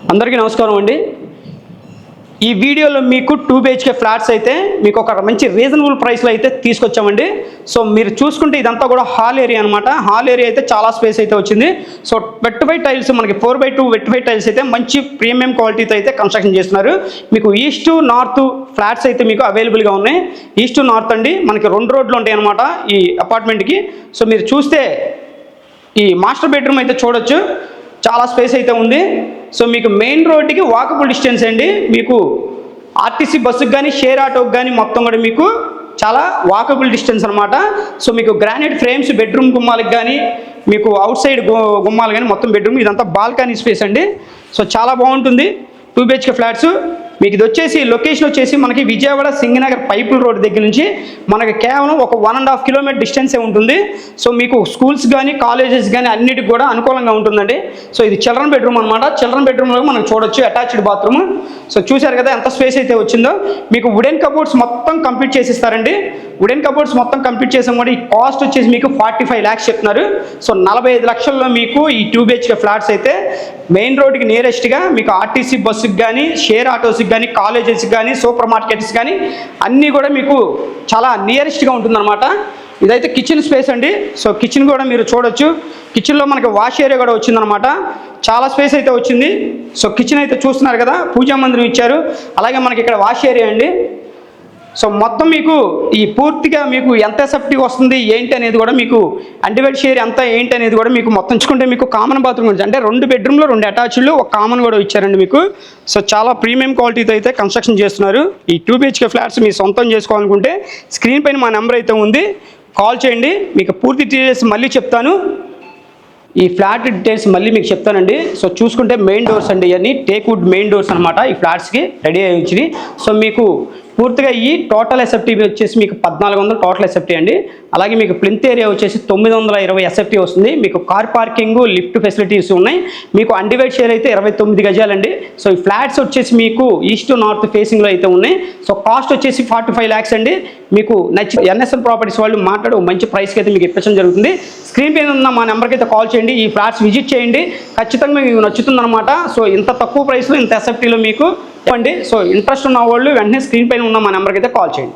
అందరికీ నమస్కారం అండి. ఈ వీడియోలో మీకు 2 BHK ఫ్లాట్స్ అయితే మీకు ఒక మంచి రీజనబుల్ ప్రైస్లో అయితే తీసుకొచ్చామండి. సో మీరు చూసుకుంటే ఇదంతా కూడా హాల్ ఏరియా అనమాట. హాల్ ఏరియా అయితే చాలా స్పేస్ అయితే వచ్చింది. సో వెట్టిఫై టైల్స్ మనకి 4x2 వెట్టిఫై టైల్స్ అయితే మంచి ప్రీమియం క్వాలిటీతో అయితే కన్స్ట్రక్షన్ చేస్తున్నారు. మీకు ఈస్ట్ నార్త్ ఫ్లాట్స్ అయితే మీకు అవైలబుల్గా ఉన్నాయి. ఈస్ట్ నార్త్ అండి, మనకి 2 రోడ్లు ఉంటాయి అనమాట ఈ అపార్ట్మెంట్కి. సో మీరు చూస్తే ఈ మాస్టర్ బెడ్రూమ్ అయితే చూడొచ్చు, చాలా స్పేస్ అయితే ఉంది. సో మీకు మెయిన్ రోడ్డుకి వాకబుల్ డిస్టెన్స్ అండి. మీకు ఆర్టీసీ బస్సుకి కానీ షేర్ ఆటోకి కానీ మొత్తం కూడా మీకు చాలా వాకబుల్ డిస్టెన్స్ అనమాట. సో మీకు గ్రానైట్ ఫ్రేమ్స్ బెడ్రూమ్ గుమ్మాలకు కానీ మీకు అవుట్ సైడ్ గుమ్మాలు కానీ మొత్తం బెడ్రూమ్, ఇదంతా బాల్కనీ స్పేస్ అండి. సో చాలా బాగుంటుంది 2 BHK ఫ్లాట్స్. మీకు ఇది వచ్చేసి లొకేషన్ వచ్చేసి మనకి విజయవాడ సింగనగర్ పైపుల్ రోడ్ దగ్గర నుంచి మనకి కేవలం ఒక 1.5 కిలోమీటర్ డిస్టెన్సే ఉంటుంది. సో మీకు స్కూల్స్ కానీ కాలేజెస్ కానీ అన్నిటికి కూడా అనుకూలంగా ఉంటుందండి. సో ఇది చిల్డ్రన్ బెడ్రూమ్ అనమాట. చిల్డ్రన్ బెడ్రూమ్లో మనం చూడొచ్చు అటాచ్డ్ బాత్రూమ్. సో చూశారు కదా ఎంత స్పేస్ అయితే వచ్చిందో. మీకు వుడెన్ కబోర్డ్స్ మొత్తం కంప్లీట్ చేసిస్తారండి. వుడెన్ కబోర్డ్స్ మొత్తం కంప్లీట్ చేసాం కూడా ఈ కాస్ట్ వచ్చేసి మీకు 45 lakhs చెప్తున్నారు. సో 45 లక్షల్లో మీకు ఈ 2 BHK ఫ్లాట్స్ అయితే మెయిన్ రోడ్కి నియరెస్ట్గా మీకు ఆర్టీసీ బస్సుకి కానీ షేర్ ఆటోస్కి కానీ కాలేజెస్కి కానీ సూపర్ మార్కెట్స్ కానీ అన్నీ కూడా మీకు చాలా నియరెస్ట్గా ఉంటుందన్నమాట. ఇదైతే కిచెన్ స్పేస్ అండి. సో కిచెన్ కూడా మీరు చూడొచ్చు. కిచెన్లో మనకి వాష్ ఏరియా కూడా వచ్చిందనమాట. చాలా స్పేస్ అయితే వచ్చింది. సో కిచెన్ అయితే చూస్తున్నారు కదా, పూజా మందిరం ఇచ్చారు. అలాగే మనకి ఇక్కడ వాష్ ఏరియా అండి. సో మొత్తం మీకు ఈ పూర్తిగా మీకు ఎంత సేఫ్టీ వస్తుంది ఏంటి అనేది కూడా మీకు అన్డివైడ్ షేర్ ఎంత ఏంటి అనేది కూడా మీకు మొత్తం ఇచ్చుకుంటే మీకు కామన్ బాత్రూమ్ గురించి అంటే 2 బెడ్రూమ్లో 2 అటాచ్డ్లు ఒక కామన్ కూడా ఇచ్చారండి మీకు. సో చాలా ప్రీమియం క్వాలిటీతో అయితే కన్స్ట్రక్షన్ చేస్తున్నారు. ఈ 2 BHK ఫ్లాట్స్ మీ సొంతం చేసుకోవాలనుకుంటే స్క్రీన్ పైన మా నెంబర్ అయితే ఉంది, కాల్ చేయండి. మీకు పూర్తి డీటెయిల్స్ మళ్ళీ చెప్తాను. ఈ ఫ్లాట్ డీటెయిల్స్ మళ్ళీ మీకు చెప్తానండి. సో చూసుకుంటే మెయిన్ డోర్స్ అండి, ఇవన్నీ టేక్ వుడ్ మెయిన్ డోర్స్ అనమాట ఈ ఫ్లాట్స్కి రెడీ అయ్యి వచ్చినాయి. సో మీకు పూర్తిగా ఈ టోటల్ ఎస్ఎఫ్టీ వచ్చేసి మీకు 1400 టోటల్ ఎస్ఎఫ్టీ అండి. అలాగే మీకు ప్లింత్ ఏరియా వచ్చేసి 920 ఎస్ఎఫ్టీ వస్తుంది. మీకు కార్ పార్కింగ్ లిఫ్ట్ ఫెసిలిటీస్ ఉన్నాయి. మీకు అన్డివైడ్ షేర్ అయితే 29 గజాలండి. సో ఈ ఫ్లాట్స్ వచ్చేసి మీకు ఈస్ట్ నార్త్ ఫేసింగ్లో అయితే ఉన్నాయి. సో కాస్ట్ వచ్చేసి 45 lakhs అండి. మీకు నచ్చిన ఎన్ఎస్ఎల్ ప్రాపర్టీస్ వాళ్ళు మాట్లాడి మంచి ప్రైస్కి అయితే మీకు ఇప్పించడం జరుగుతుంది. స్క్రీన్ పైన ఉన్న మా నెంబర్కి అయితే కాల్ చేయండి. ఈ ఫ్లాట్స్ విజిట్ చేయండి, ఖచ్చితంగా మీకు నచ్చుతుందన్నమాట. సో ఇంత తక్కువ ప్రైస్లో ఇంత ఎస్ఎఫ్టీలో మీకు ఇవ్వండి. సో ఇంట్రెస్ట్ ఉన్న వాళ్ళు వెంటనే స్క్రీన్ పైన ఉన్న మా నెంబర్కి అయితే కాల్ చేయండి.